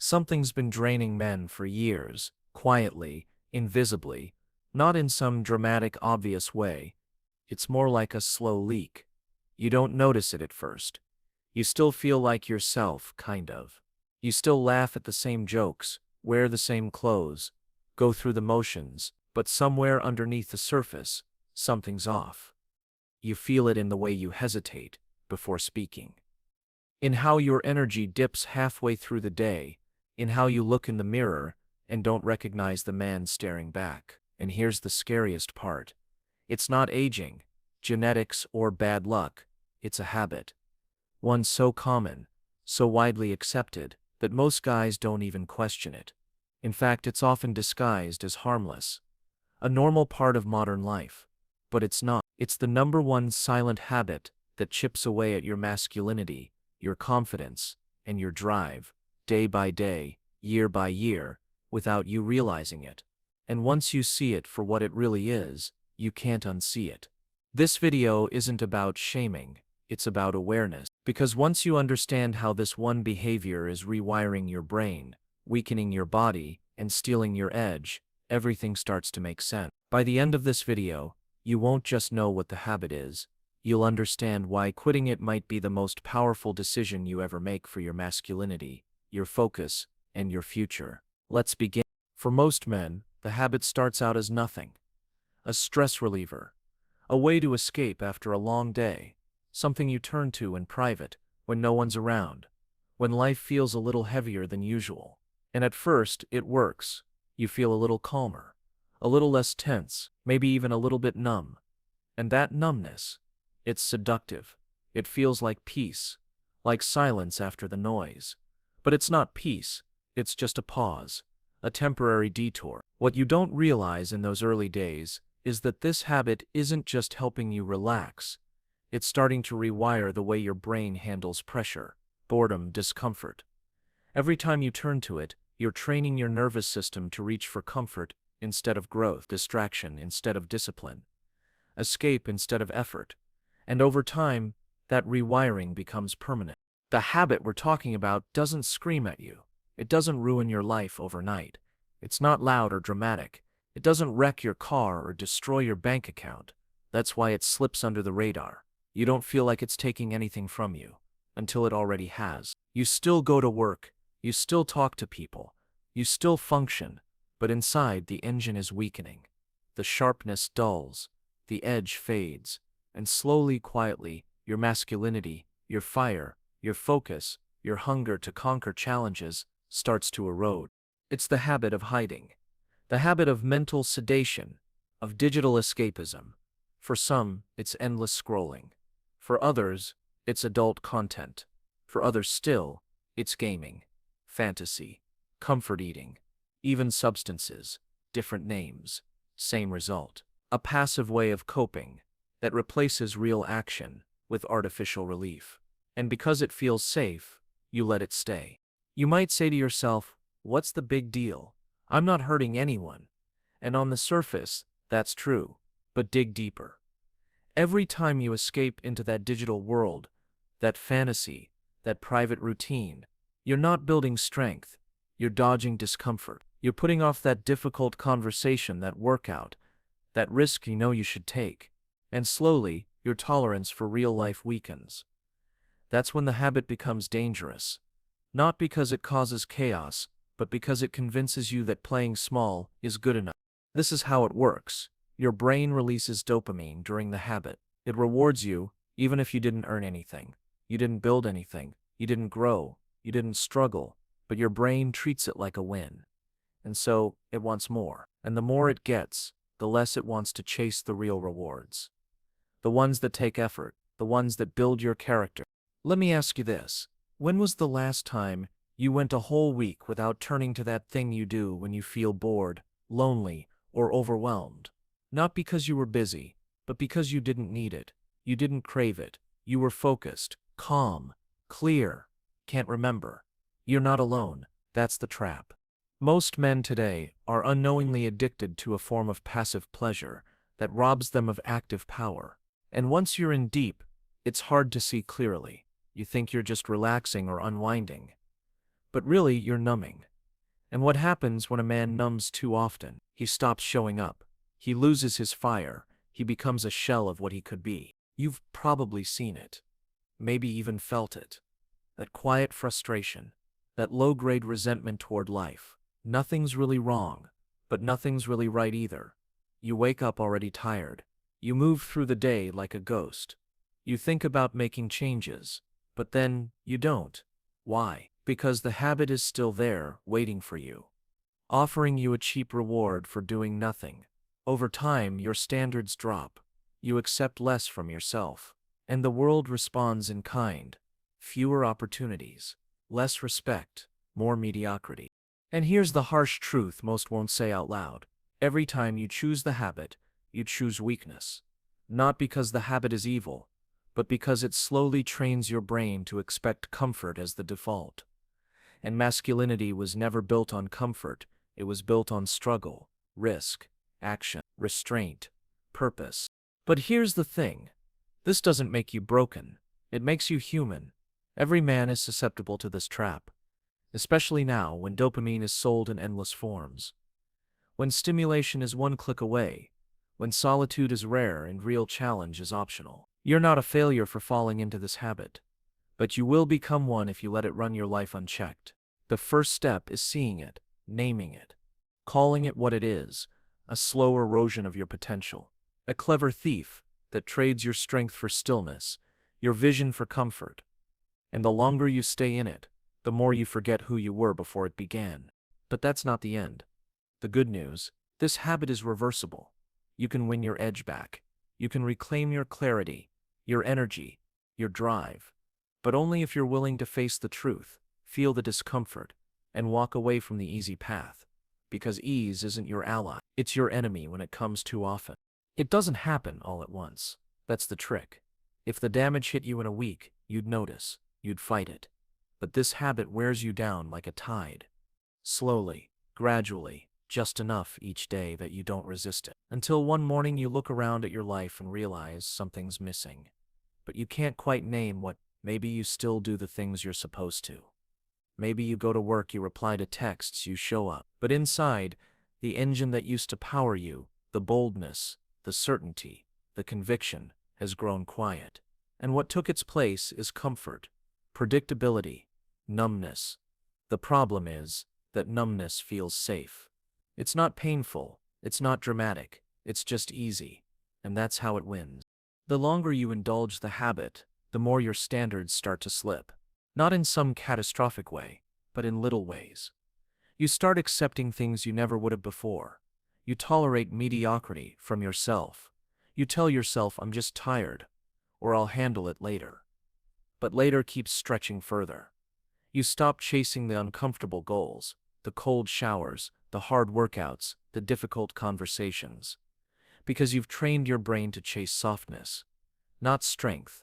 Something's been draining men for years, quietly, invisibly, not in some dramatic, obvious way. It's more like a slow leak. You don't notice it at first. You still feel like yourself, kind of. You still laugh at the same jokes, wear the same clothes, go through the motions, but somewhere underneath the surface, something's off. You feel it in the way you hesitate before speaking, in how your energy dips halfway through the day, in how you look in the mirror and don't recognize the man staring back. And here's the scariest part. It's not aging, genetics, or bad luck. It's a habit. One so common, so widely accepted, that most guys don't even question it. In fact, it's often disguised as harmless, a normal part of modern life. But it's not. It's the number one silent habit that chips away at your masculinity, your confidence, and your drive, day by day, year by year, without you realizing it. And once you see it for what it really is, you can't unsee it. This video isn't about shaming, it's about awareness. Because once you understand how this one behavior is rewiring your brain, weakening your body, and stealing your edge, everything starts to make sense. By the end of this video, you won't just know what the habit is, you'll understand why quitting it might be the most powerful decision you ever make for your masculinity, your focus, and your future. Let's begin. For most men, the habit starts out as nothing. A stress reliever. A way to escape after a long day. Something you turn to in private, when no one's around. When life feels a little heavier than usual. And at first, it works. You feel a little calmer. A little less tense, maybe even a little bit numb. And that numbness, it's seductive. It feels like peace, like silence after the noise. But it's not peace, it's just a pause, a temporary detour. What you don't realize in those early days is that this habit isn't just helping you relax, it's starting to rewire the way your brain handles pressure, boredom, discomfort. Every time you turn to it, you're training your nervous system to reach for comfort instead of growth, distraction instead of discipline, escape instead of effort. And over time, that rewiring becomes permanent. The habit we're talking about doesn't scream at you. It doesn't ruin your life overnight. It's not loud or dramatic. It doesn't wreck your car or destroy your bank account. That's why it slips under the radar. You don't feel like it's taking anything from you, until it already has. You still go to work, you still talk to people, you still function, but inside the engine is weakening. The sharpness dulls, the edge fades, and slowly, quietly, your masculinity, your fire, your focus, your hunger to conquer challenges starts to erode. It's the habit of hiding, the habit of mental sedation, of digital escapism. For some, it's endless scrolling. For others, it's adult content. For others still, it's gaming, fantasy, comfort eating, even substances, different names, same result. A passive way of coping that replaces real action with artificial relief. And because it feels safe, you let it stay. You might say to yourself, what's the big deal? I'm not hurting anyone. And on the surface, that's true. But dig deeper. Every time you escape into that digital world, that fantasy, that private routine, you're not building strength. You're dodging discomfort. You're putting off that difficult conversation, that workout, that risk you know you should take. And slowly, your tolerance for real life weakens. That's when the habit becomes dangerous. Not because it causes chaos, but because it convinces you that playing small is good enough. This is how it works. Your brain releases dopamine during the habit. It rewards you, even if you didn't earn anything. You didn't build anything. You didn't grow. You didn't struggle. But your brain treats it like a win. And so, it wants more. And the more it gets, the less it wants to chase the real rewards. The ones that take effort. The ones that build your character. Let me ask you this. When was the last time you went a whole week without turning to that thing you do when you feel bored, lonely, or overwhelmed? Not because you were busy, but because you didn't need it. You didn't crave it. You were focused, calm, clear. Can't remember. You're not alone. That's the trap. Most men today are unknowingly addicted to a form of passive pleasure that robs them of active power. And once you're in deep, it's hard to see clearly. You think you're just relaxing or unwinding. But really, you're numbing. And what happens when a man numbs too often? He stops showing up. He loses his fire. He becomes a shell of what he could be. You've probably seen it. Maybe even felt it. That quiet frustration. That low-grade resentment toward life. Nothing's really wrong, but nothing's really right either. You wake up already tired. You move through the day like a ghost. You think about making changes, but then you don't. Why? Because the habit is still there, waiting for you, offering you a cheap reward for doing nothing. Over time, your standards drop. You accept less from yourself, and the world responds in kind. Fewer opportunities, less respect, more mediocrity. And here's the harsh truth most won't say out loud. Every time you choose the habit, you choose weakness. Not because the habit is evil, but because it slowly trains your brain to expect comfort as the default. And masculinity was never built on comfort, it was built on struggle, risk, action, restraint, purpose. But here's the thing. This doesn't make you broken. It makes you human. Every man is susceptible to this trap. Especially now when dopamine is sold in endless forms. When stimulation is one click away. When solitude is rare and real challenge is optional. You're not a failure for falling into this habit. But you will become one if you let it run your life unchecked. The first step is seeing it, naming it, calling it what it is, a slow erosion of your potential. A clever thief that trades your strength for stillness, your vision for comfort. And the longer you stay in it, the more you forget who you were before it began. But that's not the end. The good news, this habit is reversible. You can win your edge back. You can reclaim your clarity, your energy, your drive. But only if you're willing to face the truth, feel the discomfort, and walk away from the easy path. Because ease isn't your ally, it's your enemy when it comes too often. It doesn't happen all at once. That's the trick. If the damage hit you in a week, you'd notice, you'd fight it. But this habit wears you down like a tide. Slowly, gradually, just enough each day that you don't resist it. Until one morning you look around at your life and realize something's missing. But you can't quite name what. Maybe you still do the things you're supposed to. Maybe you go to work, you reply to texts, you show up. But inside, the engine that used to power you, the boldness, the certainty, the conviction, has grown quiet. And what took its place is comfort, predictability, numbness. The problem is that numbness feels safe. It's not painful, it's not dramatic, it's just easy. And that's how it wins. The longer you indulge the habit, the more your standards start to slip. Not in some catastrophic way, but in little ways. You start accepting things you never would have before. You tolerate mediocrity from yourself. You tell yourself, I'm just tired, or I'll handle it later. But later keeps stretching further. You stop chasing the uncomfortable goals, the cold showers, the hard workouts, the difficult conversations. Because you've trained your brain to chase softness, not strength.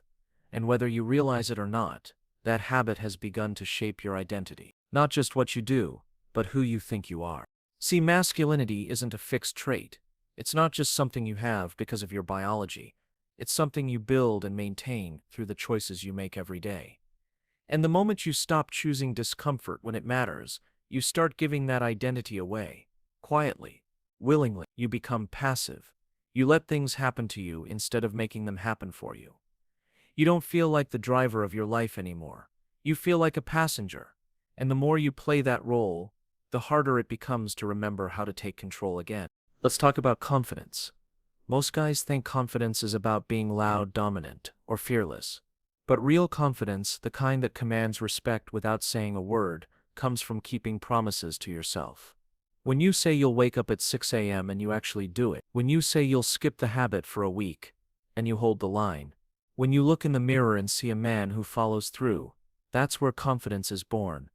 And whether you realize it or not, that habit has begun to shape your identity. Not just what you do, but who you think you are. See, masculinity isn't a fixed trait. It's not just something you have because of your biology. It's something you build and maintain through the choices you make every day. And the moment you stop choosing discomfort when it matters, you start giving that identity away. Quietly, willingly, you become passive. You let things happen to you instead of making them happen for you. You don't feel like the driver of your life anymore. You feel like a passenger. And the more you play that role, the harder it becomes to remember how to take control again. Let's talk about confidence. Most guys think confidence is about being loud, dominant, or fearless. But real confidence, the kind that commands respect without saying a word, comes from keeping promises to yourself. When you say you'll wake up at 6 a.m. and you actually do it. When you say you'll skip the habit for a week, and you hold the line. When you look in the mirror and see a man who follows through, that's where confidence is born.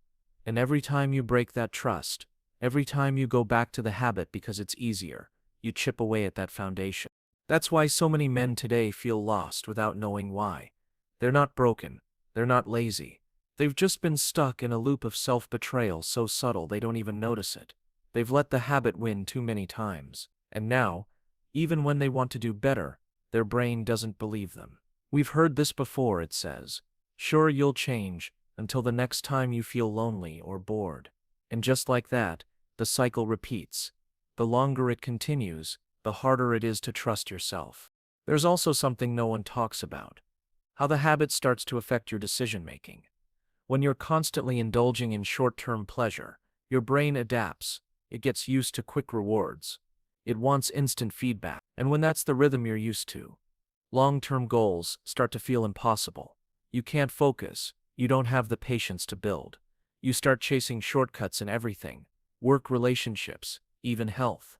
And every time you break that trust, every time you go back to the habit because it's easier, you chip away at that foundation. That's why so many men today feel lost without knowing why. They're not broken, they're not lazy. They've just been stuck in a loop of self-betrayal so subtle they don't even notice it. They've let the habit win too many times. And now, even when they want to do better, their brain doesn't believe them. We've heard this before, it says. Sure, you'll change. until the next time you feel lonely or bored. And just like that, the cycle repeats. The longer it continues, the harder it is to trust yourself. There's also something no one talks about: how the habit starts to affect your decision-making. When you're constantly indulging in short-term pleasure, your brain adapts. It gets used to quick rewards. It wants instant feedback. And when that's the rhythm you're used to, long-term goals start to feel impossible. You can't focus. You don't have the patience to build. You start chasing shortcuts in everything: work, relationships, even health.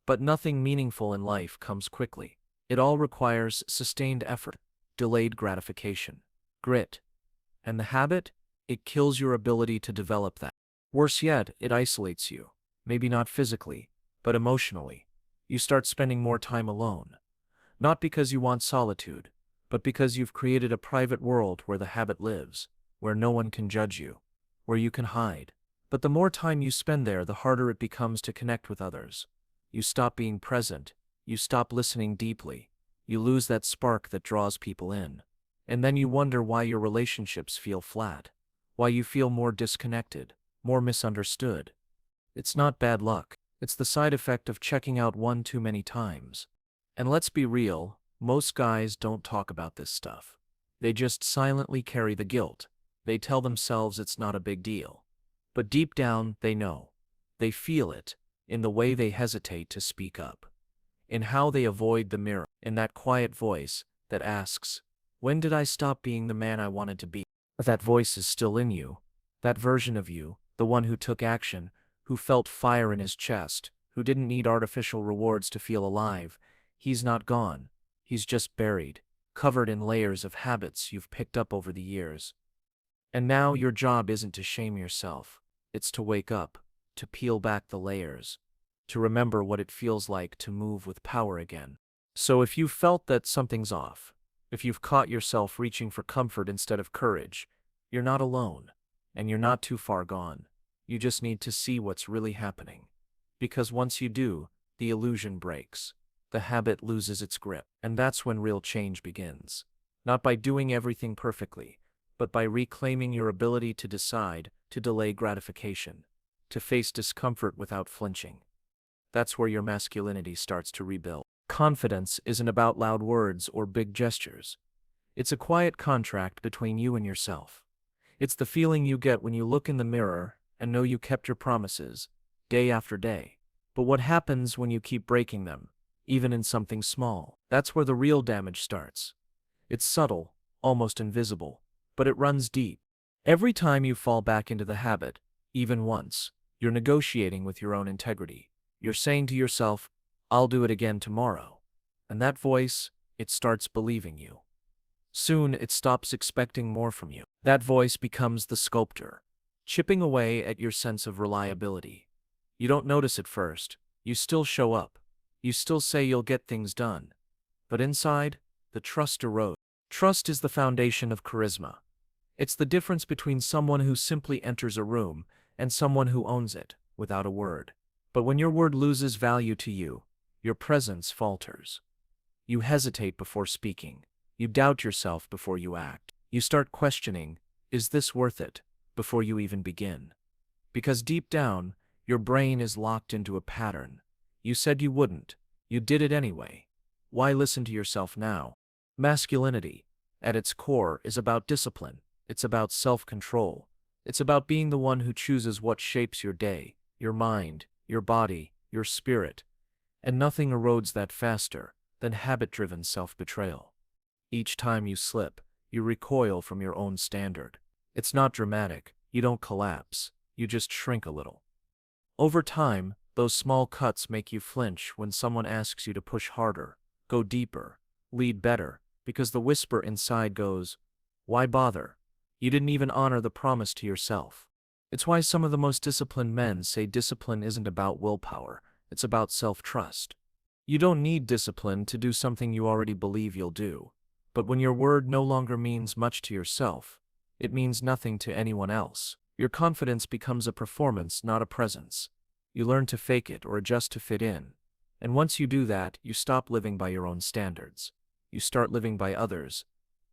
But nothing meaningful in life comes quickly. It all requires sustained effort, delayed gratification, grit. And the habit? It kills your ability to develop that. Worse yet, it isolates you. Maybe not physically, but emotionally. You start spending more time alone. Not because you want solitude, but because you've created a private world where the habit lives, where no one can judge you, where you can hide. But the more time you spend there, the harder it becomes to connect with others. You stop being present. You stop listening deeply. You lose that spark that draws people in. And then you wonder why your relationships feel flat, why you feel more disconnected, more misunderstood. It's not bad luck. It's the side effect of checking out one too many times. And let's be real, most guys don't talk about this stuff. They just silently carry the guilt. They tell themselves it's not a big deal. But deep down, they know. They feel it, in the way they hesitate to speak up, in how they avoid the mirror, in that quiet voice that asks, "When did I stop being the man I wanted to be?" That voice is still in you. That version of you, the one who took action, who felt fire in his chest, who didn't need artificial rewards to feel alive. He's not gone. He's just buried, covered in layers of habits you've picked up over the years. And now your job isn't to shame yourself. It's to wake up, to peel back the layers, to remember what it feels like to move with power again. So if you felt that something's off, if you've caught yourself reaching for comfort instead of courage, you're not alone, and you're not too far gone. You just need to see what's really happening. Because once you do, the illusion breaks. The habit loses its grip, and that's when real change begins. Not by doing everything perfectly, but by reclaiming your ability to decide, to delay gratification, to face discomfort without flinching. That's where your masculinity starts to rebuild. Confidence isn't about loud words or big gestures. It's a quiet contract between you and yourself. It's the feeling you get when you look in the mirror and know you kept your promises, day after day. But what happens when you keep breaking them, even in something small? That's where the real damage starts. It's subtle, almost invisible, but it runs deep. Every time you fall back into the habit, even once, you're negotiating with your own integrity. You're saying to yourself, "I'll do it again tomorrow." And that voice, it starts believing you. Soon it stops expecting more from you. That voice becomes the sculptor, chipping away at your sense of reliability. You don't notice at first. You still show up. You still say you'll get things done. But inside, the trust erodes. Trust is the foundation of charisma. It's the difference between someone who simply enters a room and someone who owns it, without a word. But when your word loses value to you, your presence falters. You hesitate before speaking. You doubt yourself before you act. You start questioning, "Is this worth it?" before you even begin. Because deep down, your brain is locked into a pattern. You said you wouldn't. You did it anyway. Why listen to yourself now? Masculinity, at its core, is about discipline. It's about self-control. It's about being the one who chooses what shapes your day, your mind, your body, your spirit. And nothing erodes that faster than habit-driven self-betrayal. Each time you slip, you recoil from your own standard. It's not dramatic. You don't collapse. You just shrink a little. Over time, those small cuts make you flinch when someone asks you to push harder, go deeper, lead better, because the whisper inside goes, "Why bother? You didn't even honor the promise to yourself." It's why some of the most disciplined men say discipline isn't about willpower, it's about self-trust. You don't need discipline to do something you already believe you'll do. But when your word no longer means much to yourself, it means nothing to anyone else. Your confidence becomes a performance, not a presence. You learn to fake it or adjust to fit in. And once you do that, you stop living by your own standards. You start living by others,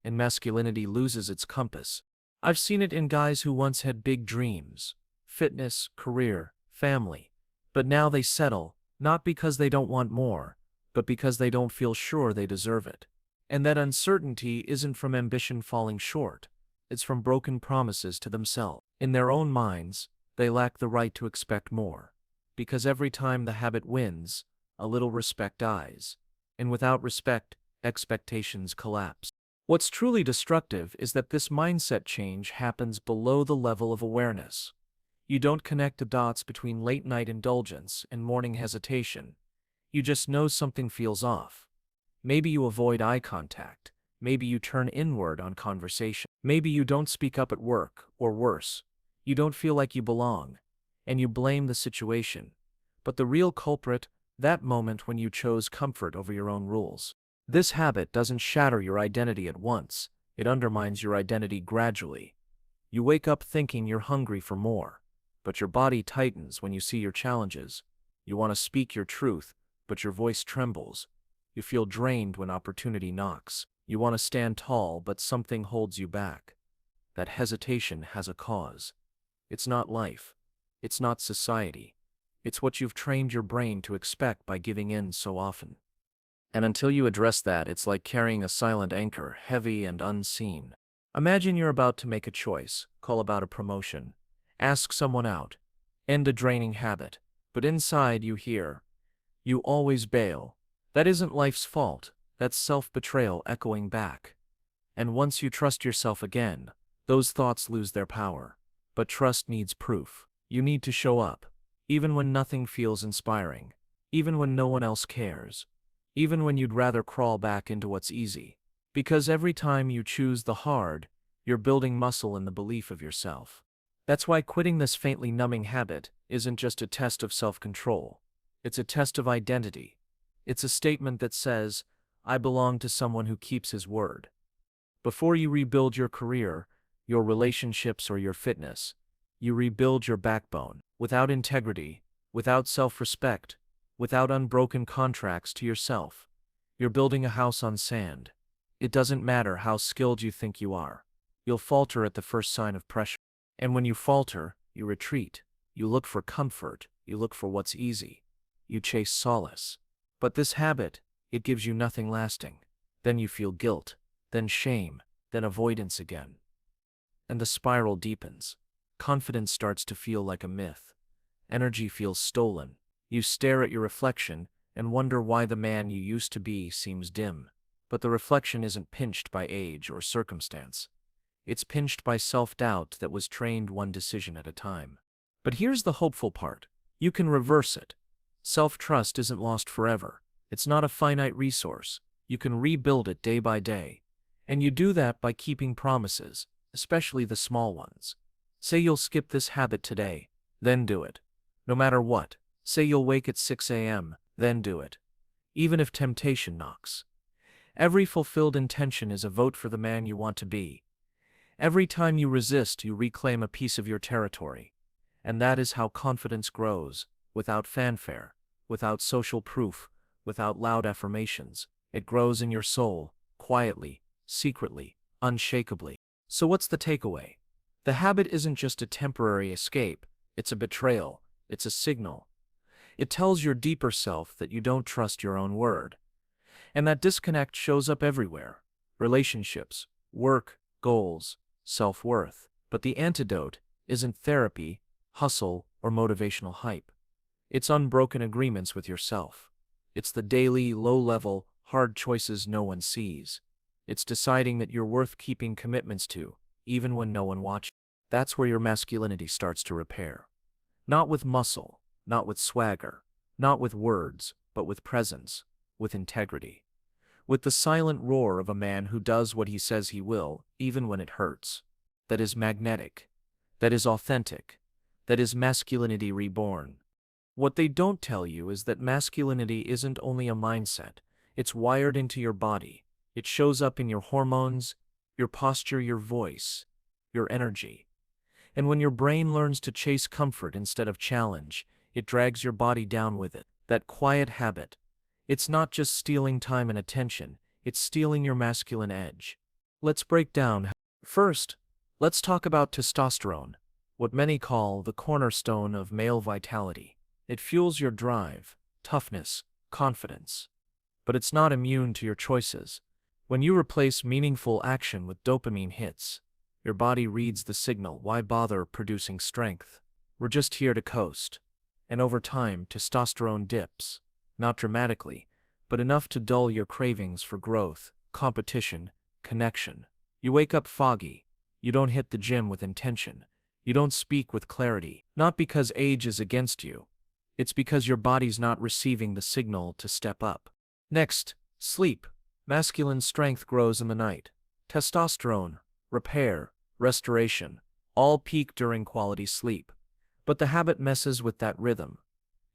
and masculinity loses its compass. I've seen it in guys who once had big dreams, fitness, career, family, but now they settle, not because they don't want more, but because they don't feel sure they deserve it. And that uncertainty isn't from ambition falling short, it's from broken promises to themselves. In their own minds, they lack the right to expect more. Because every time the habit wins, a little respect dies. And without respect, expectations collapse. What's truly destructive is that this mindset change happens below the level of awareness. You don't connect the dots between late-night indulgence and morning hesitation. You just know something feels off. Maybe you avoid eye contact. Maybe you turn inward on conversation. Maybe you don't speak up at work, or worse, you don't feel like you belong, and you blame the situation. But the real culprit, that moment when you chose comfort over your own rules. This habit doesn't shatter your identity at once, it undermines your identity gradually. You wake up thinking you're hungry for more, but your body tightens when you see your challenges. You want to speak your truth, but your voice trembles. You feel drained when opportunity knocks. You want to stand tall, but something holds you back. That hesitation has a cause. It's not life. It's not society. It's what you've trained your brain to expect by giving in so often. And until you address that, it's like carrying a silent anchor, heavy and unseen. Imagine you're about to make a choice, call about a promotion, ask someone out, end a draining habit, but inside you hear, "You always bail." That isn't life's fault, that's self-betrayal echoing back. And once you trust yourself again, those thoughts lose their power. But trust needs proof. You need to show up, even when nothing feels inspiring, even when no one else cares, even when you'd rather crawl back into what's easy. Because every time you choose the hard, you're building muscle in the belief of yourself. That's why quitting this faintly numbing habit isn't just a test of self-control. It's a test of identity. It's a statement that says, I belong to someone who keeps his word. Before you rebuild your career, your relationships, or your fitness, you rebuild your backbone. Without integrity, without self-respect, without unbroken contracts to yourself, you're building a house on sand. It doesn't matter how skilled you think you are. You'll falter at the first sign of pressure. And when you falter, you retreat. You look for comfort. You look for what's easy. You chase solace. But this habit, it gives you nothing lasting. Then you feel guilt, then shame, then avoidance again. And the spiral deepens. Confidence starts to feel like a myth. Energy feels stolen. You stare at your reflection and wonder why the man you used to be seems dim. But the reflection isn't pinched by age or circumstance. It's pinched by self-doubt that was trained one decision at a time. But here's the hopeful part. You can reverse it. Self-trust isn't lost forever. It's not a finite resource. You can rebuild it day by day. And you do that by keeping promises, especially the small ones. Say you'll skip this habit today, then do it. No matter what. Say you'll wake at 6 a.m., then do it. Even if temptation knocks. Every fulfilled intention is a vote for the man you want to be. Every time you resist, you reclaim a piece of your territory. And that is how confidence grows, without fanfare, without social proof, without loud affirmations. It grows in your soul, quietly, secretly, unshakably. So what's the takeaway? The habit isn't just a temporary escape, it's a betrayal, it's a signal. It tells your deeper self that you don't trust your own word. And that disconnect shows up everywhere. Relationships, work, goals, self-worth. But the antidote isn't therapy, hustle, or motivational hype. It's unbroken agreements with yourself. It's the daily, low-level, hard choices no one sees. It's deciding that you're worth keeping commitments to, even when no one watches. That's where your masculinity starts to repair. Not with muscle, not with swagger, not with words, but with presence, with integrity. With the silent roar of a man who does what he says he will, even when it hurts. That is magnetic. That is authentic. That is masculinity reborn. What they don't tell you is that masculinity isn't only a mindset, it's wired into your body. It shows up in your hormones, your posture, your voice, your energy. And when your brain learns to chase comfort instead of challenge, it drags your body down with it. That quiet habit. It's not just stealing time and attention, it's stealing your masculine edge. Let's break down. First, Let's talk about testosterone, what many call the cornerstone of male vitality. It fuels your drive, toughness, confidence. But it's not immune to your choices. When you replace meaningful action with dopamine hits, your body reads the signal. Why bother producing strength? We're just here to coast. And over time, testosterone dips. Not dramatically, but enough to dull your cravings for growth, competition, connection. You wake up foggy. You don't hit the gym with intention. You don't speak with clarity. Not because age is against you. It's because your body's not receiving the signal to step up. Next, sleep. Masculine strength grows in the night. Testosterone, repair, restoration, all peak during quality sleep. But the habit messes with that rhythm.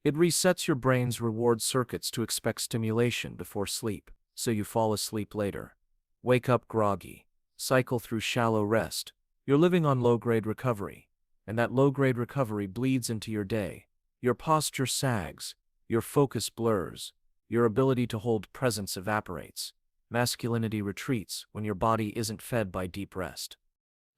It resets your brain's reward circuits to expect stimulation before sleep, so you fall asleep later. Wake up groggy. Cycle through shallow rest. You're living on low-grade recovery, and that low-grade recovery bleeds into your day. Your posture sags, your focus blurs, your ability to hold presence evaporates. Masculinity retreats when your body isn't fed by deep rest.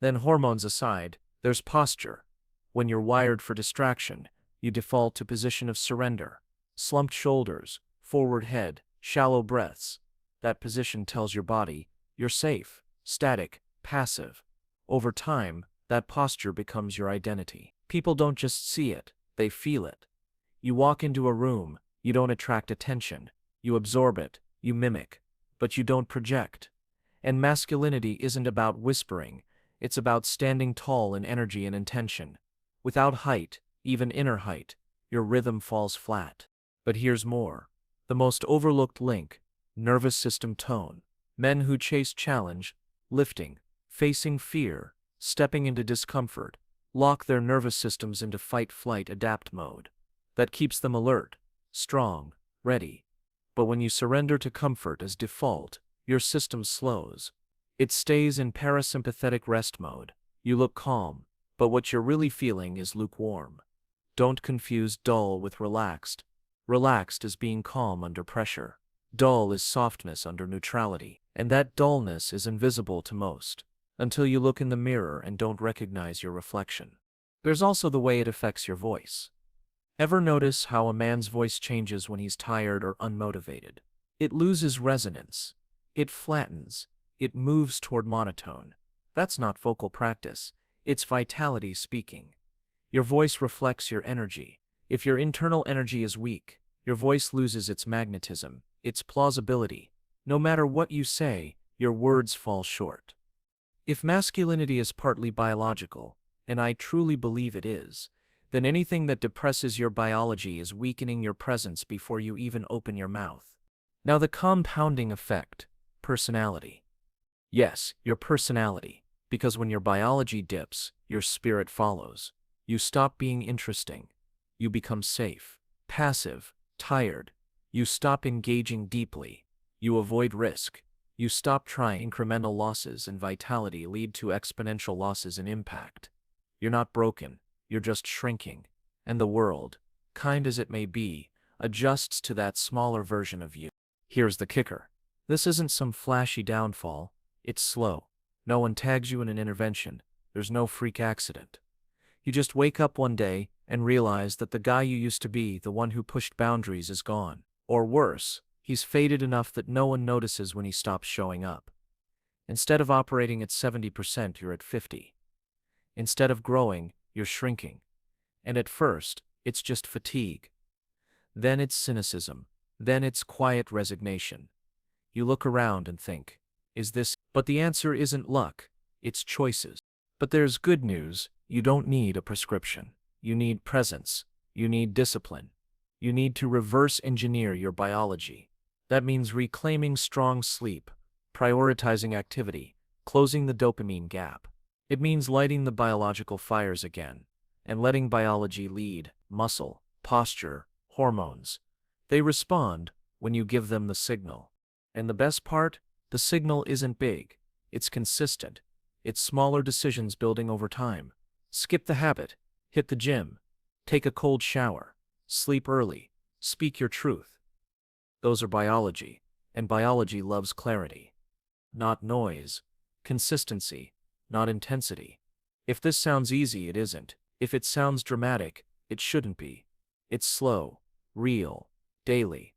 Then hormones aside, there's posture. When you're wired for distraction, you default to position of surrender. Slumped shoulders, forward head, shallow breaths. That position tells your body, you're safe, static, passive. Over time, that posture becomes your identity. People don't just see it, they feel it. You walk into a room, you don't attract attention. You absorb it, you mimic, but you don't project. And masculinity isn't about whispering, it's about standing tall in energy and intention. Without height, even inner height, your rhythm falls flat. But here's more. The most overlooked link, nervous system tone. Men who chase challenge, lifting, facing fear, stepping into discomfort, lock their nervous systems into fight-flight-adapt mode. That keeps them alert, strong, ready. But when you surrender to comfort as default, your system slows. It stays in parasympathetic rest mode. You look calm, but what you're really feeling is lukewarm. Don't confuse dull with relaxed. Relaxed is being calm under pressure. Dull is softness under neutrality, and that dullness is invisible to most, until you look in the mirror and don't recognize your reflection. There's also the way it affects your voice. Ever notice how a man's voice changes when he's tired or unmotivated? It loses resonance. It flattens. It moves toward monotone. That's not vocal practice. It's vitality speaking. Your voice reflects your energy. If your internal energy is weak, your voice loses its magnetism, its plausibility. No matter what you say, your words fall short. If masculinity is partly biological, and I truly believe it is, then anything that depresses your biology is weakening your presence before you even open your mouth. Now the compounding effect, personality. Yes, your personality, because when your biology dips, your spirit follows. You stop being interesting. You become safe, passive, tired. You stop engaging deeply. You avoid risk. You stop trying. Incremental losses in vitality lead to exponential losses in impact. You're not broken. You're just shrinking, and the world, kind as it may be, adjusts to that smaller version of you. Here's the kicker. This isn't some flashy downfall, it's slow. No one tags you in an intervention, there's no freak accident. You just wake up one day and realize that the guy you used to be, the one who pushed boundaries, is gone. Or worse, he's faded enough that no one notices when he stops showing up. Instead of operating at 70%, you're at 50%. Instead of growing, you're shrinking. And at first, it's just fatigue. Then it's cynicism. Then it's quiet resignation. You look around and think, is this? But the answer isn't luck, it's choices. But there's good news, you don't need a prescription. You need presence. You need discipline. You need to reverse engineer your biology. That means reclaiming strong sleep, prioritizing activity, closing the dopamine gap. It means lighting the biological fires again, and letting biology lead. Muscle, posture, hormones. They respond when you give them the signal. And the best part? The signal isn't big. It's consistent. It's smaller decisions building over time. Skip the habit. Hit the gym. Take a cold shower. Sleep early. Speak your truth. Those are biology, and biology loves clarity. Not noise. Consistency. Not intensity. If this sounds easy, it isn't. If it sounds dramatic, it shouldn't be. It's slow, real, daily,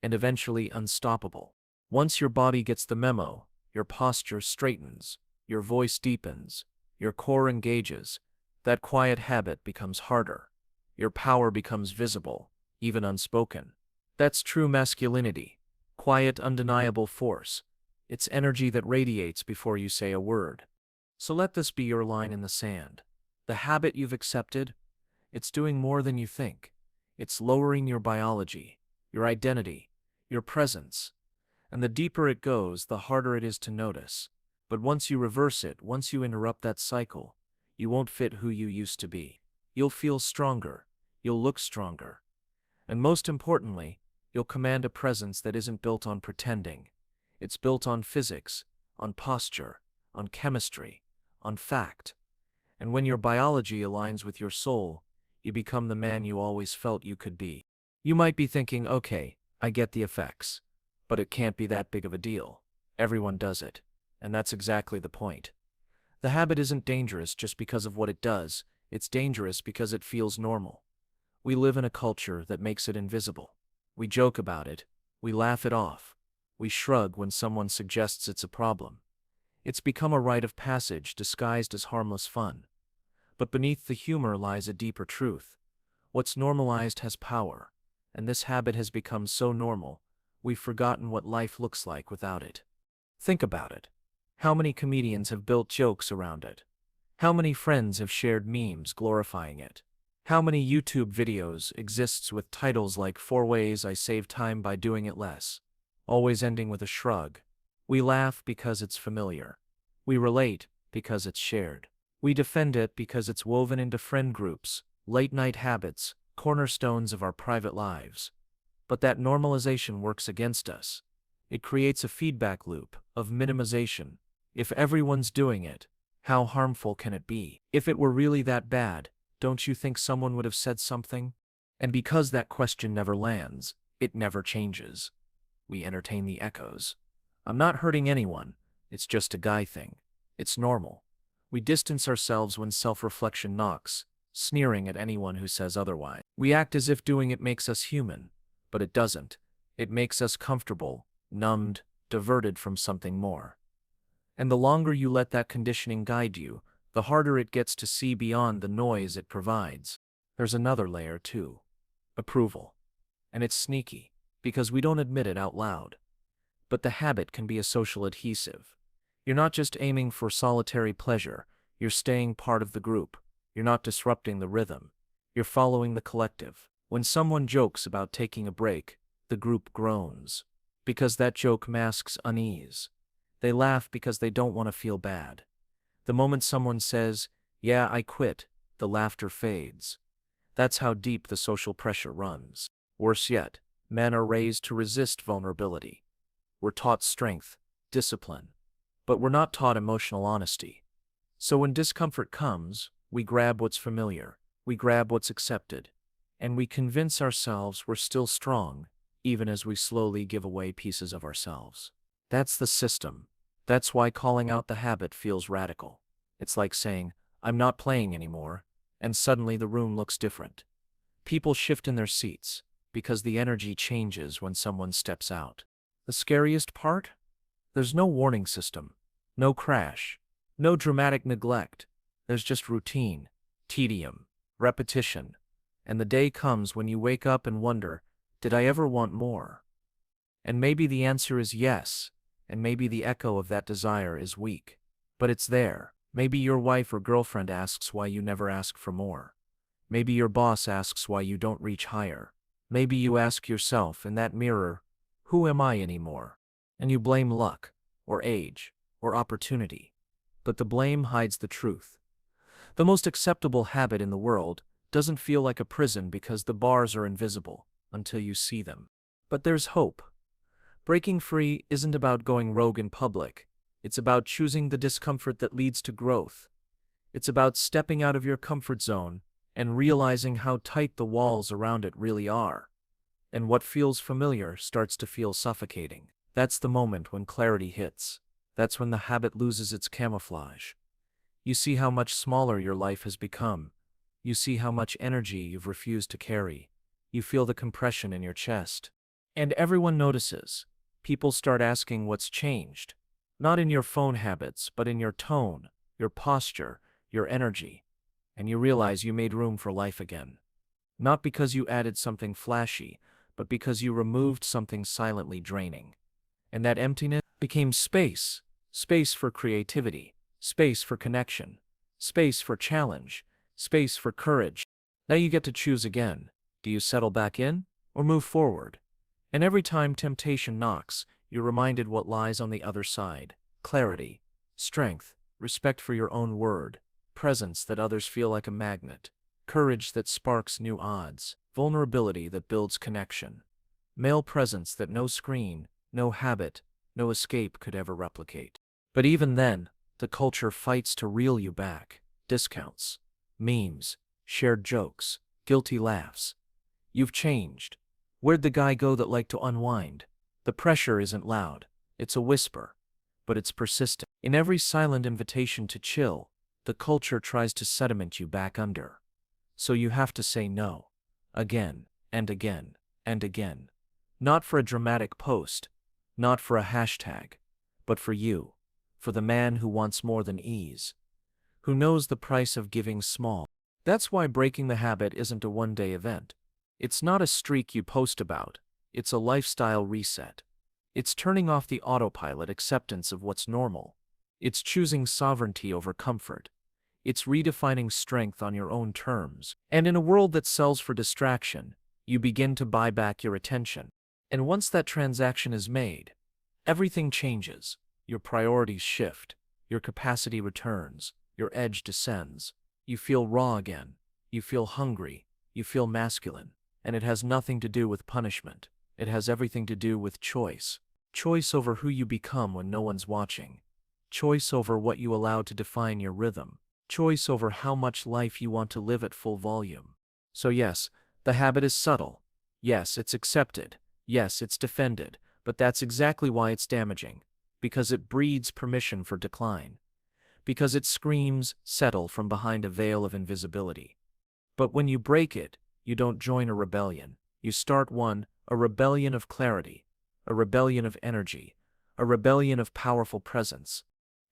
and eventually unstoppable. Once your body gets the memo, your posture straightens, your voice deepens, your core engages, that quiet habit becomes harder. Your power becomes visible, even unspoken. That's true masculinity. Quiet, undeniable force. It's energy that radiates before you say a word. So let this be your line in the sand. The habit you've accepted, it's doing more than you think. It's lowering your biology, your identity, your presence. And the deeper it goes, the harder it is to notice. But once you reverse it, once you interrupt that cycle, you won't fit who you used to be. You'll feel stronger. You'll look stronger. And most importantly, you'll command a presence that isn't built on pretending. It's built on physics, on posture, on chemistry, on fact. And when your biology aligns with your soul, you become the man you always felt you could be. You might be thinking, okay, I get the effects, but it can't be that big of a deal. Everyone does it. And that's exactly the point. The habit isn't dangerous just because of what it does, it's dangerous because it feels normal. We live in a culture that makes it invisible. We joke about it, we laugh it off, we shrug when someone suggests it's a problem. It's become a rite of passage disguised as harmless fun. But beneath the humor lies a deeper truth. What's normalized has power, and this habit has become so normal, we've forgotten what life looks like without it. Think about it. How many comedians have built jokes around it? How many friends have shared memes glorifying it? How many YouTube videos exists with titles like 4 Ways I Save Time by Doing It Less, always ending with a shrug? We laugh because it's familiar. We relate because it's shared. We defend it because it's woven into friend groups, late-night habits, cornerstones of our private lives. But that normalization works against us. It creates a feedback loop of minimization. If everyone's doing it, how harmful can it be? If it were really that bad, don't you think someone would have said something? And because that question never lands, it never changes. We entertain the echoes. I'm not hurting anyone, it's just a guy thing. It's normal. We distance ourselves when self-reflection knocks, sneering at anyone who says otherwise. We act as if doing it makes us human, but it doesn't. It makes us comfortable, numbed, diverted from something more. And the longer you let that conditioning guide you, the harder it gets to see beyond the noise it provides. There's another layer too. Approval. And it's sneaky, because we don't admit it out loud. But the habit can be a social adhesive. You're not just aiming for solitary pleasure, you're staying part of the group. You're not disrupting the rhythm. You're following the collective. When someone jokes about taking a break, the group groans. Because that joke masks unease. They laugh because they don't want to feel bad. The moment someone says, "Yeah, I quit," the laughter fades. That's how deep the social pressure runs. Worse yet, men are raised to resist vulnerability. We're taught strength, discipline, but we're not taught emotional honesty. So when discomfort comes, we grab what's familiar, we grab what's accepted, and we convince ourselves we're still strong, even as we slowly give away pieces of ourselves. That's the system. That's why calling out the habit feels radical. It's like saying, "I'm not playing anymore," and suddenly the room looks different. People shift in their seats, because the energy changes when someone steps out. The scariest part? There's no warning system, no crash, no dramatic neglect. There's just routine, tedium, repetition. And the day comes when you wake up and wonder, did I ever want more? And maybe the answer is yes, and maybe the echo of that desire is weak. But it's there. Maybe your wife or girlfriend asks why you never ask for more. Maybe your boss asks why you don't reach higher. Maybe you ask yourself in that mirror, who am I anymore? And you blame luck, or age, or opportunity. But the blame hides the truth. The most acceptable habit in the world doesn't feel like a prison because the bars are invisible until you see them. But there's hope. Breaking free isn't about going rogue in public. It's about choosing the discomfort that leads to growth. It's about stepping out of your comfort zone and realizing how tight the walls around it really are. And what feels familiar starts to feel suffocating. That's the moment when clarity hits. That's when the habit loses its camouflage. You see how much smaller your life has become. You see how much energy you've refused to carry. You feel the compression in your chest. And everyone notices. People start asking what's changed. Not in your phone habits, but in your tone, your posture, your energy. And you realize you made room for life again. Not because you added something flashy, but because you removed something silently draining. And that emptiness became space. Space for creativity. Space for connection. Space for challenge. Space for courage. Now you get to choose again. Do you settle back in, or move forward? And every time temptation knocks, you're reminded what lies on the other side. Clarity, strength, respect for your own word, presence that others feel like a magnet, courage that sparks new odds, vulnerability that builds connection, male presence that no screen, no habit, no escape could ever replicate. But even then, the culture fights to reel you back. Discounts, memes, shared jokes, guilty laughs. You've changed. Where'd the guy go that liked to unwind? The pressure isn't loud. It's a whisper. But it's persistent. In every silent invitation to chill, the culture tries to sediment you back under. So you have to say no. Again, and again, and again. Not for a dramatic post, not for a hashtag, but for you, for the man who wants more than ease, who knows the price of giving small. That's why breaking the habit isn't a one-day event. It's not a streak you post about. It's a lifestyle reset. It's turning off the autopilot acceptance of what's normal. It's choosing sovereignty over comfort. It's redefining strength on your own terms. And in a world that sells for distraction, you begin to buy back your attention. And once that transaction is made, everything changes. Your priorities shift. Your capacity returns. Your edge descends. You feel raw again. You feel hungry. You feel masculine. And it has nothing to do with punishment. It has everything to do with choice. Choice over who you become when no one's watching. Choice over what you allow to define your rhythm. Choice over how much life you want to live at full volume. So yes, the habit is subtle. Yes, it's accepted. Yes, it's defended. But that's exactly why it's damaging. Because it breeds permission for decline. Because it screams, settle from behind a veil of invisibility. But when you break it, you don't join a rebellion. You start one, a rebellion of clarity, a rebellion of energy, a rebellion of powerful presence.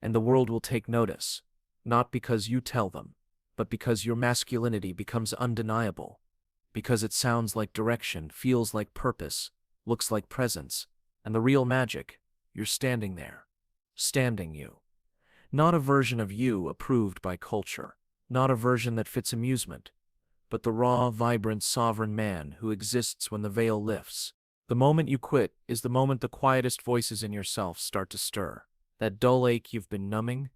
And the world will take notice, not because you tell them, but because your masculinity becomes undeniable, because it sounds like direction, feels like purpose, looks like presence, and the real magic, you're standing there. Standing you. Not a version of you approved by culture, not a version that fits amusement, but the raw, vibrant, sovereign man who exists when the veil lifts. The moment you quit is the moment the quietest voices in yourself start to stir. That dull ache you've been numbing,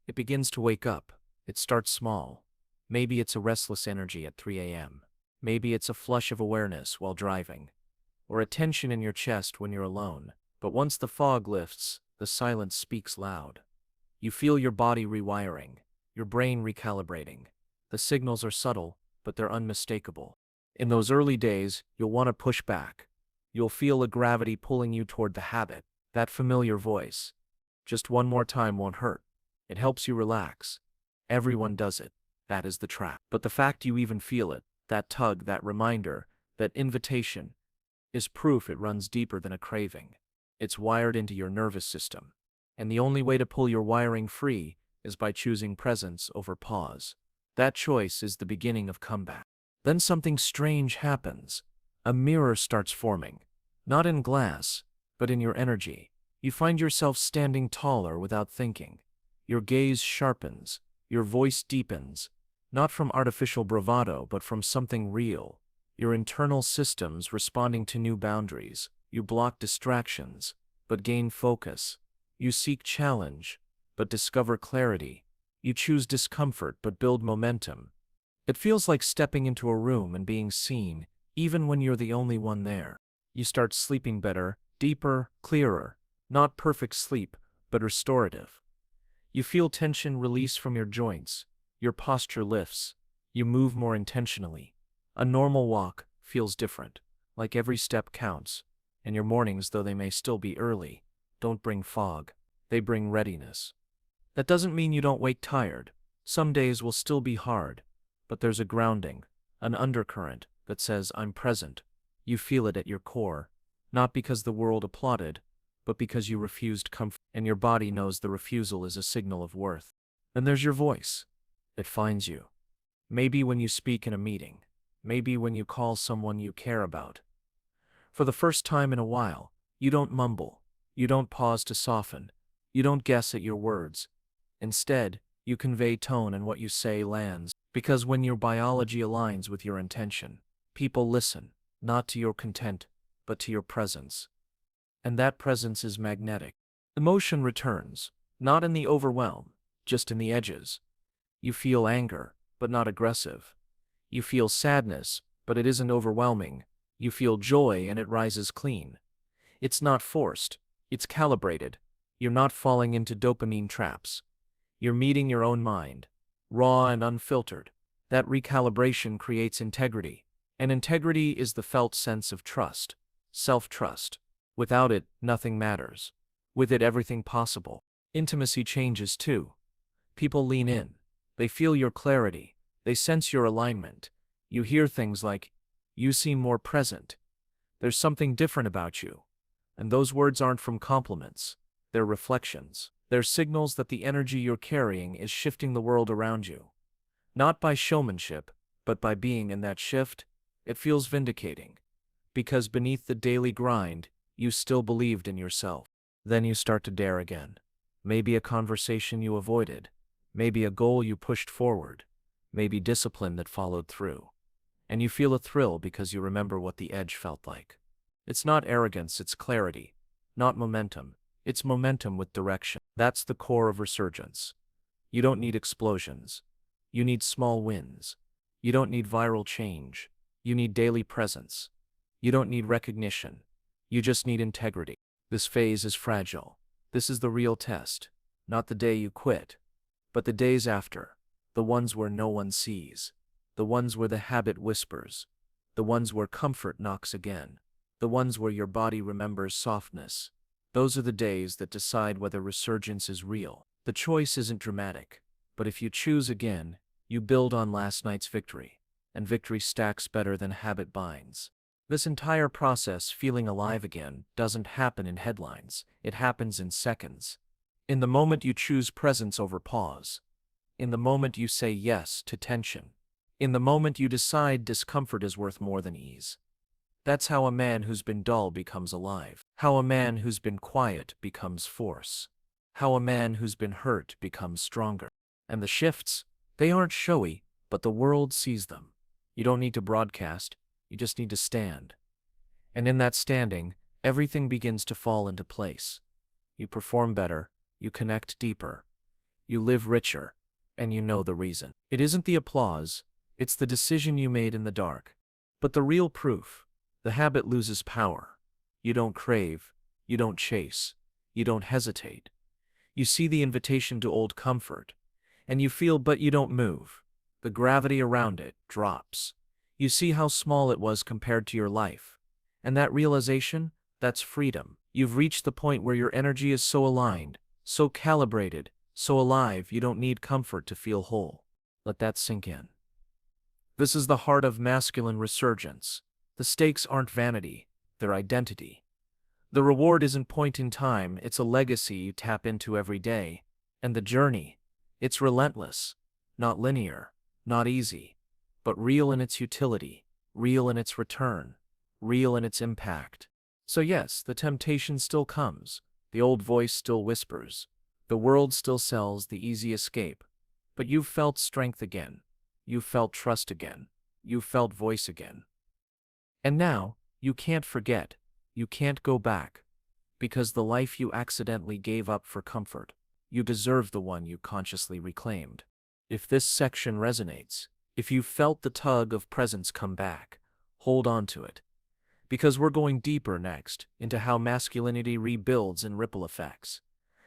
it begins to wake up. It starts small. Maybe it's a restless energy at 3 a.m. Maybe it's a flush of awareness while driving, or a tension in your chest when you're alone. But once the fog lifts, the silence speaks loud. You feel your body rewiring, your brain recalibrating. The signals are subtle, but they're unmistakable. In those early days, you'll want to push back. You'll feel a gravity pulling you toward the habit, that familiar voice. Just one more time won't hurt. It helps you relax. Everyone does it. That is the trap. But the fact you even feel it, that tug, that reminder, that invitation, is proof it runs deeper than a craving. It's wired into your nervous system. And the only way to pull your wiring free is by choosing presence over pause. That choice is the beginning of comeback. Then something strange happens. A mirror starts forming. Not in glass, but in your energy. You find yourself standing taller without thinking. Your gaze sharpens. Your voice deepens. Not from artificial bravado, but from something real. Your internal systems responding to new boundaries. You block distractions, but gain focus. You seek challenge, but discover clarity. You choose discomfort, but build momentum. It feels like stepping into a room and being seen, even when you're the only one there. You start sleeping better, deeper, clearer. Not perfect sleep, but restorative. You feel tension release from your joints. Your posture lifts. You move more intentionally. A normal walk feels different, like every step counts. And your mornings, though they may still be early, don't bring fog. They bring readiness. That doesn't mean you don't wake tired. Some days will still be hard, but there's a grounding, an undercurrent that says, I'm present. You feel it at your core, not because the world applauded, but because you refused comfort, and your body knows the refusal is a signal of worth. Then there's your voice. It finds you. Maybe when you speak in a meeting, maybe when you call someone you care about. For the first time in a while, you don't mumble, you don't pause to soften, you don't guess at your words. Instead, you convey tone and what you say lands, because when your biology aligns with your intention, people listen, not to your content, but to your presence. And that presence is magnetic. Emotion returns, not in the overwhelm, just in the edges. You feel anger, but not aggressive. You feel sadness, but it isn't overwhelming. You feel joy and it rises clean. It's not forced, it's calibrated. You're not falling into dopamine traps. You're meeting your own mind, raw and unfiltered. That recalibration creates integrity, and integrity is the felt sense of trust, self-trust. Without it, nothing matters. With it, everything possible. Intimacy changes too. People lean in. They feel your clarity. They sense your alignment. You hear things like, "You seem more present. There's something different about you." And those words aren't from compliments. They're reflections. They're signals that the energy you're carrying is shifting the world around you. Not by showmanship, but by being in that shift. It feels vindicating. Because beneath the daily grind, you still believed in yourself. Then you start to dare again. Maybe a conversation you avoided. Maybe a goal you pushed forward. Maybe discipline that followed through. And you feel a thrill because you remember what the edge felt like. It's not arrogance, it's clarity. Not momentum. It's momentum with direction. That's the core of resurgence. You don't need explosions. You need small wins. You don't need viral change. You need daily presence. You don't need recognition. You just need integrity. This phase is fragile. This is the real test. Not the day you quit, but the days after. The ones where no one sees. The ones where the habit whispers. The ones where comfort knocks again. The ones where your body remembers softness. Those are the days that decide whether resurgence is real. The choice isn't dramatic, but if you choose again, you build on last night's victory, and victory stacks better than habit binds. This entire process, feeling alive again, doesn't happen in headlines. It happens in seconds. In the moment you choose presence over pause. In the moment you say yes to tension. In the moment you decide discomfort is worth more than ease. That's how a man who's been dull becomes alive. How a man who's been quiet becomes force. How a man who's been hurt becomes stronger. And the shifts, they aren't showy, but the world sees them. You don't need to broadcast, you just need to stand. And in that standing, everything begins to fall into place. You perform better, you connect deeper, you live richer, and you know the reason. It isn't the applause, it's the decision you made in the dark. But the real proof, the habit loses power. You don't crave, you don't chase, you don't hesitate. You see the invitation to old comfort, and you feel but you don't move. The gravity around it drops. You see how small it was compared to your life. And that realization, that's freedom. You've reached the point where your energy is so aligned, so calibrated, so alive you don't need comfort to feel whole. Let that sink in. This is the heart of masculine resurgence. The stakes aren't vanity, they're identity. The reward isn't point in time, it's a legacy you tap into every day. And the journey, it's relentless, not linear, not easy, but real in its utility, real in its return, real in its impact. So yes, the temptation still comes, the old voice still whispers, the world still sells the easy escape, but you've felt strength again, you've felt trust again, you've felt voice again. And now, you can't forget, you can't go back, because the life you accidentally gave up for comfort, you deserve the one you consciously reclaimed. If this section resonates, if you felt the tug of presence come back, hold on to it. Because we're going deeper next, into how masculinity rebuilds in ripple effects.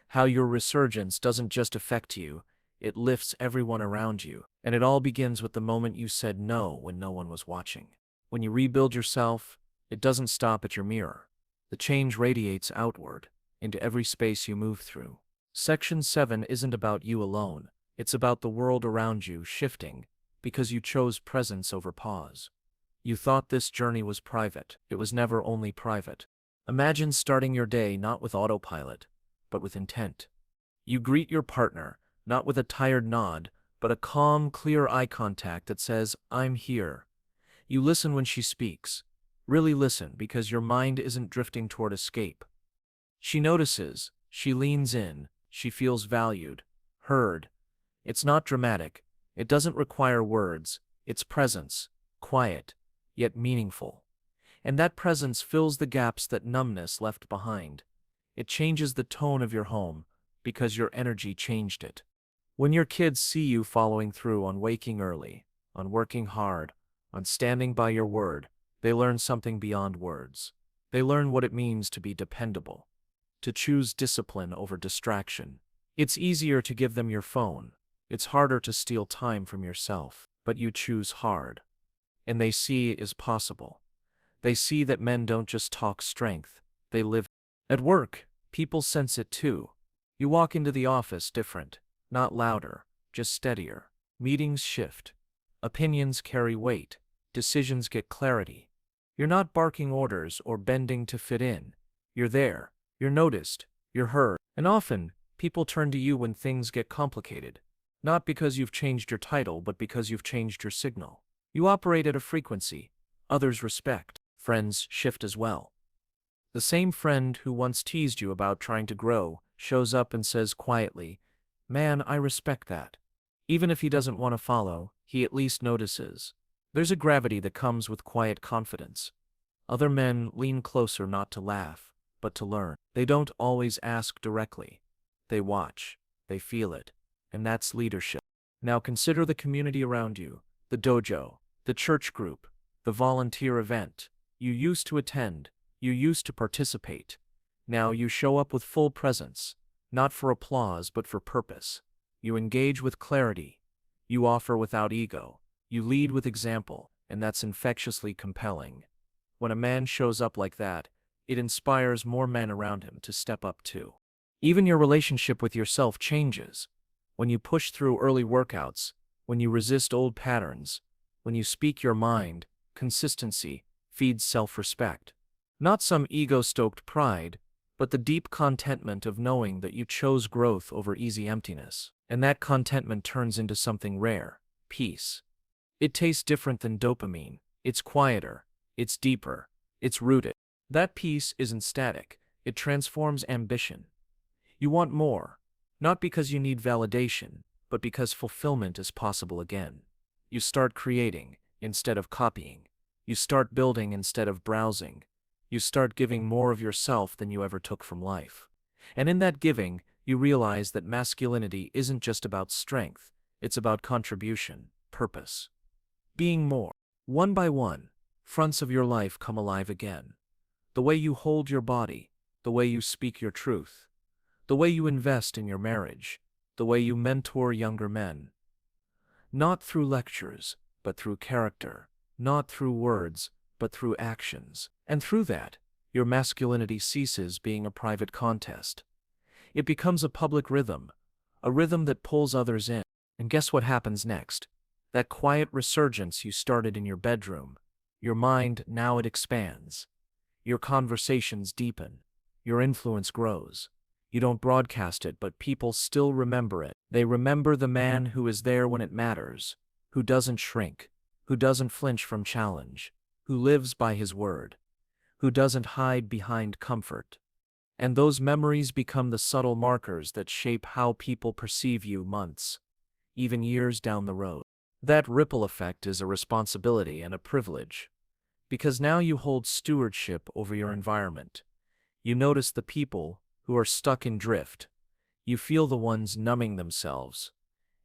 How your resurgence doesn't just affect you, it lifts everyone around you. And it all begins with the moment you said no when no one was watching. When you rebuild yourself, it doesn't stop at your mirror. The change radiates outward, into every space you move through. Section 7 isn't about you alone, It's about the world around you shifting because you chose presence over pause. You thought this journey was private. It was never only private. Imagine starting your day not with autopilot, but with intent. You greet your partner, not with a tired nod, but a calm, clear eye contact that says, "I'm here." You listen when she speaks. Really listen because your mind isn't drifting toward escape. She notices, she leans in, she feels valued, heard. It's not dramatic. It doesn't require words. It's presence, quiet, yet meaningful. And that presence fills the gaps that numbness left behind. It changes the tone of your home because your energy changed it. When your kids see you following through on waking early, on working hard, on standing by your word, they learn something beyond words. They learn what it means to be dependable, to choose discipline over distraction. It's easier to give them your phone. It's harder to steal time from yourself, but you choose hard. And they see it is possible. They see that men don't just talk strength, they live. At work, people sense it too. You walk into the office different, not louder, just steadier. Meetings shift. Opinions carry weight. Decisions get clarity. You're not barking orders or bending to fit in. You're there. You're noticed. You're heard. And often, people turn to you when things get complicated. Not because you've changed your title, but because you've changed your signal. You operate at a frequency others respect. Friends shift as well. The same friend who once teased you about trying to grow shows up and says quietly, "Man, I respect that." Even if he doesn't want to follow, he at least notices. There's a gravity that comes with quiet confidence. Other men lean closer not to laugh, but to learn. They don't always ask directly. They watch. They feel it. And that's leadership. Now consider the community around you, the dojo, the church group, the volunteer event. You used to attend. You used to participate. Now you show up with full presence, not for applause but for purpose. You engage with clarity. You offer without ego. You lead with example, and that's infectiously compelling. When a man shows up like that, it inspires more men around him to step up too. Even your relationship with yourself changes. When you push through early workouts, when you resist old patterns, when you speak your mind, consistency feeds self-respect. Not some ego-stoked pride, but the deep contentment of knowing that you chose growth over easy emptiness. And that contentment turns into something rare, peace. It tastes different than dopamine. It's quieter. It's deeper. It's rooted. That peace isn't static. It transforms ambition. You want more, not because you need validation, but because fulfillment is possible again. You start creating instead of copying. You start building instead of browsing. You start giving more of yourself than you ever took from life. And in that giving, you realize that masculinity isn't just about strength, it's about contribution, purpose. Being more. One by one, fronts of your life come alive again. The way you hold your body, the way you speak your truth, the way you invest in your marriage, the way you mentor younger men. Not through lectures, but through character. Not through words, but through actions. And through that, your masculinity ceases being a private contest. It becomes a public rhythm, a rhythm that pulls others in. And guess what happens next? That quiet resurgence you started in your bedroom. Your mind, now it expands. Your conversations deepen. Your influence grows. You don't broadcast it, but people still remember it. They remember the man who is there when it matters, who doesn't shrink, who doesn't flinch from challenge, who lives by his word, who doesn't hide behind comfort. And those memories become the subtle markers that shape how people perceive you months, even years down the road. That ripple effect is a responsibility and a privilege, because now you hold stewardship over your environment. You notice the people who are stuck in drift. You feel the ones numbing themselves.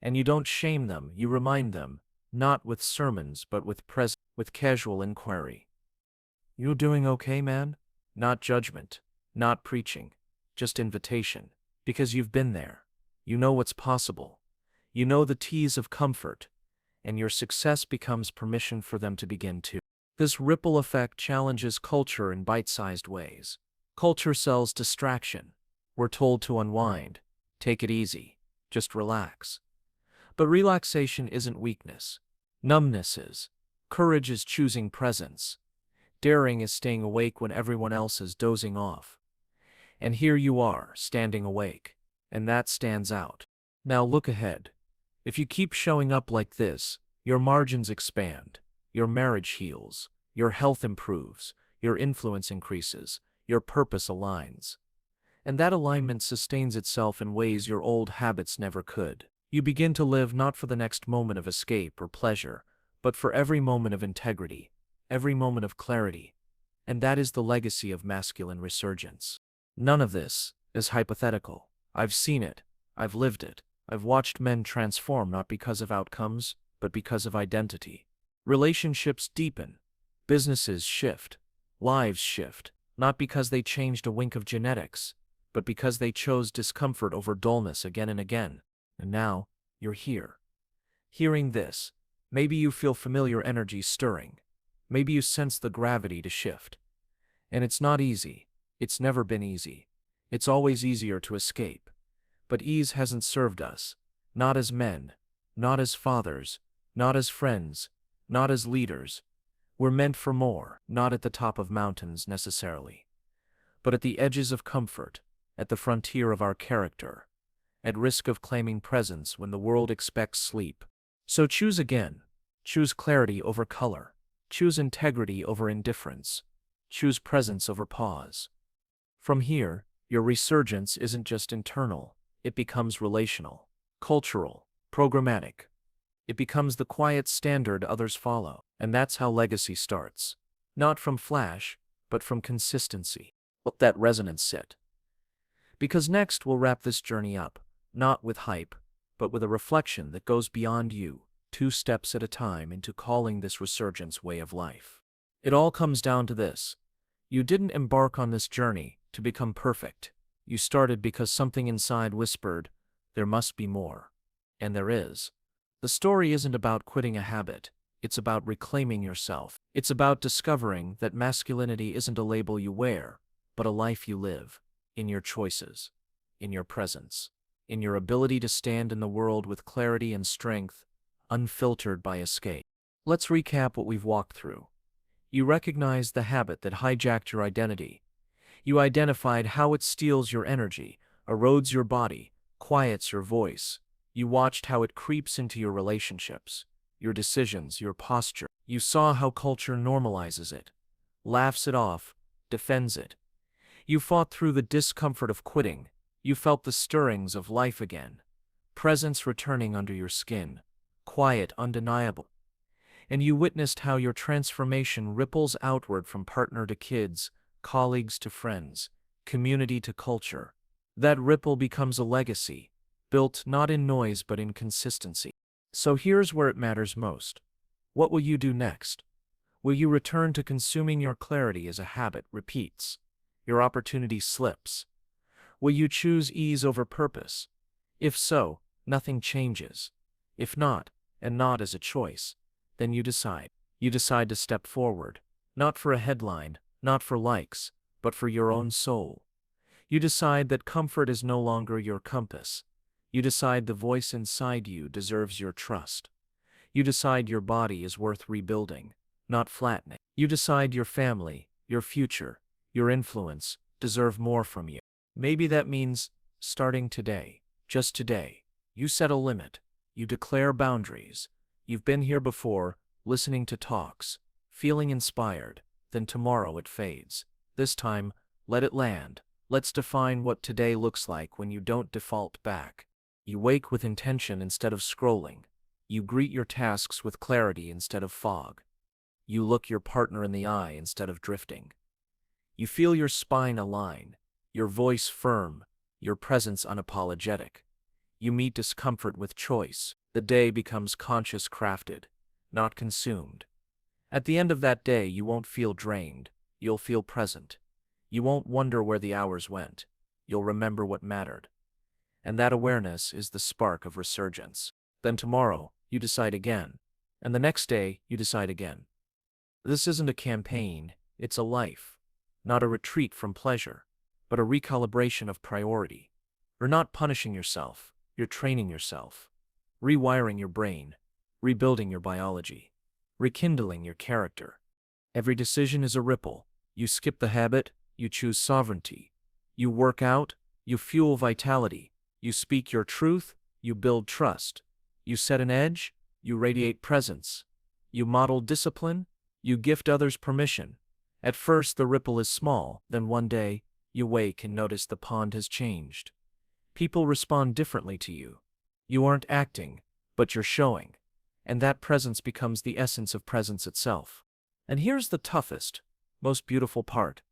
And you don't shame them, you remind them, not with sermons but with casual inquiry. "You doing okay, man?" Not judgment, not preaching, just invitation. Because you've been there. You know what's possible. You know the teas of comfort. And your success becomes permission for them to begin too. This ripple effect challenges culture in bite-sized ways. Culture sells distraction. We're told to unwind, take it easy, just relax. But relaxation isn't weakness. Numbness is. Courage is choosing presence. Daring is staying awake when everyone else is dozing off. And here you are, standing awake. And that stands out. Now look ahead. If you keep showing up like this, your margins expand, your marriage heals, your health improves, your influence increases, your purpose aligns. And that alignment sustains itself in ways your old habits never could. You begin to live not for the next moment of escape or pleasure, but for every moment of integrity, every moment of clarity. And that is the legacy of masculine resurgence. None of this is hypothetical. I've seen it. I've lived it. I've watched men transform not because of outcomes, but because of identity. Relationships deepen. Businesses shift. Lives shift. Not because they changed a wink of genetics, but because they chose discomfort over dullness again and again. And now, you're here. Hearing this, maybe you feel familiar energy stirring. Maybe you sense the gravity to shift. And it's not easy. It's never been easy. It's always easier to escape. But ease hasn't served us. Not as men. Not as fathers. Not as friends. Not as leaders. We're meant for more, not at the top of mountains necessarily, but at the edges of comfort, at the frontier of our character, at risk of claiming presence when the world expects sleep. So choose again. Choose clarity over color. Choose integrity over indifference. Choose presence over pause. From here, your resurgence isn't just internal, it becomes relational, cultural, programmatic. It becomes the quiet standard others follow, and that's how legacy starts. Not from flash, but from consistency. Let that resonance sit. Because next we'll wrap this journey up, not with hype, but with a reflection that goes beyond you, 2 steps at a time into calling this resurgence way of life. It all comes down to this. You didn't embark on this journey to become perfect. You started because something inside whispered, there must be more. And there is. The story isn't about quitting a habit. It's about reclaiming yourself. It's about discovering that masculinity isn't a label you wear, but a life you live, in your choices, in your presence, in your ability to stand in the world with clarity and strength, unfiltered by escape. Let's recap what we've walked through. You recognized the habit that hijacked your identity. You identified how it steals your energy, erodes your body, quiets your voice. You watched how it creeps into your relationships, your decisions, your posture. You saw how culture normalizes it, laughs it off, defends it. You fought through the discomfort of quitting. You felt the stirrings of life again, presence returning under your skin, quiet, undeniable. And you witnessed how your transformation ripples outward from partner to kids, colleagues to friends, community to culture. That ripple becomes a legacy, built not in noise but in consistency. So here's where it matters most. What will you do next? Will you return to consuming your clarity as a habit repeats, your opportunity slips? Will you choose ease over purpose? If so, nothing changes. If not, and not as a choice, then you decide. You decide to step forward, not for a headline, not for likes, but for your own soul. You decide that comfort is no longer your compass. You decide the voice inside you deserves your trust. You decide your body is worth rebuilding, not flattening. You decide your family, your future, your influence deserve more from you. Maybe that means starting today, just today. You set a limit. You declare boundaries. You've been here before, listening to talks, feeling inspired, then tomorrow it fades. This time, let it land. Let's define what today looks like when you don't default back. You wake with intention instead of scrolling. You greet your tasks with clarity instead of fog. You look your partner in the eye instead of drifting. You feel your spine align, your voice firm, your presence unapologetic. You meet discomfort with choice. The day becomes conscious crafted, not consumed. At the end of that day, you won't feel drained. You'll feel present. You won't wonder where the hours went. You'll remember what mattered. And that awareness is the spark of resurgence. Then tomorrow, you decide again. And the next day, you decide again. This isn't a campaign, it's a life. Not a retreat from pleasure, but a recalibration of priority. You're not punishing yourself, you're training yourself. rewiring your brain, rebuilding your biology, rekindling your character. Every decision is a ripple. You skip the habit, you choose sovereignty. You work out, you fuel vitality. You speak your truth, you build trust. You set an edge, you radiate presence. You model discipline, you gift others permission. At first the ripple is small, then one day, you wake and notice the pond has changed. People respond differently to you. You aren't acting, but you're showing. And that presence becomes the essence of presence itself. And here's the toughest, most beautiful part.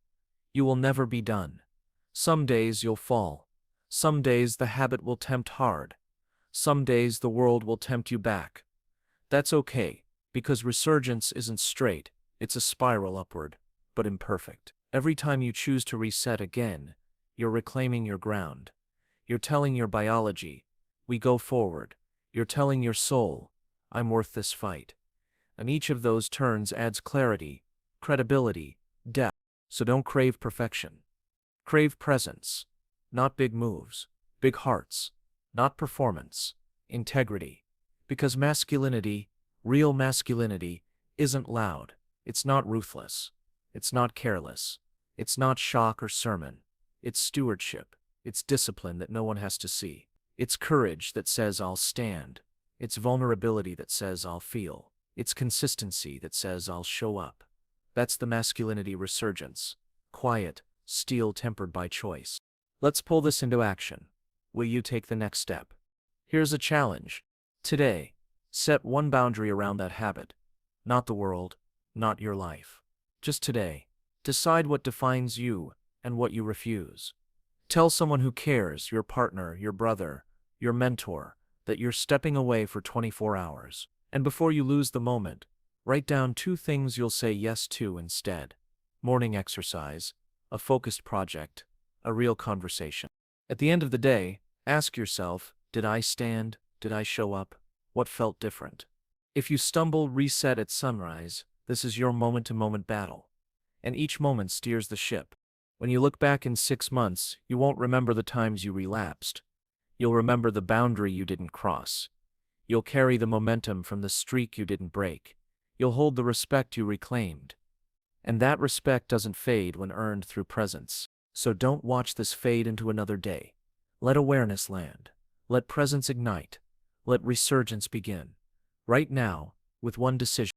You will never be done. Some days you'll fall. Some days the habit will tempt hard. Some days the world will tempt you back. That's okay, because resurgence isn't straight, it's a spiral upward, but imperfect. Every time you choose to reset again, you're reclaiming your ground. You're telling your biology, we go forward. You're telling your soul, I'm worth this fight. And each of those turns adds clarity, credibility, depth. So don't crave perfection. Crave presence. Not big moves, big hearts. Not performance, integrity. Because masculinity, real masculinity, isn't loud. It's not ruthless. It's not careless. It's not shock or sermon. It's stewardship. It's discipline that no one has to see. It's courage that says I'll stand. It's vulnerability that says I'll feel. It's consistency that says I'll show up. That's the masculinity resurgence. Quiet, steel-tempered by choice. Let's pull this into action. Will you take the next step? Here's a challenge. Today, set one boundary around that habit. Not the world, not your life. Just today, decide what defines you and what you refuse. Tell someone who cares, your partner, your brother, your mentor, that you're stepping away for 24 hours. And before you lose the moment, write down 2 things you'll say yes to instead. Morning exercise, a focused project, a real conversation. At the end of the day, ask yourself, did I stand? Did I show up? What felt different? If you stumble, reset at sunrise. This is your moment-to-moment battle. And each moment steers the ship. When you look back in 6 months, you won't remember the times you relapsed. You'll remember the boundary you didn't cross. You'll carry the momentum from the streak you didn't break. You'll hold the respect you reclaimed. And that respect doesn't fade when earned through presence. So don't watch this fade into another day. Let awareness land. Let presence ignite. Let resurgence begin. Right now, with one decision.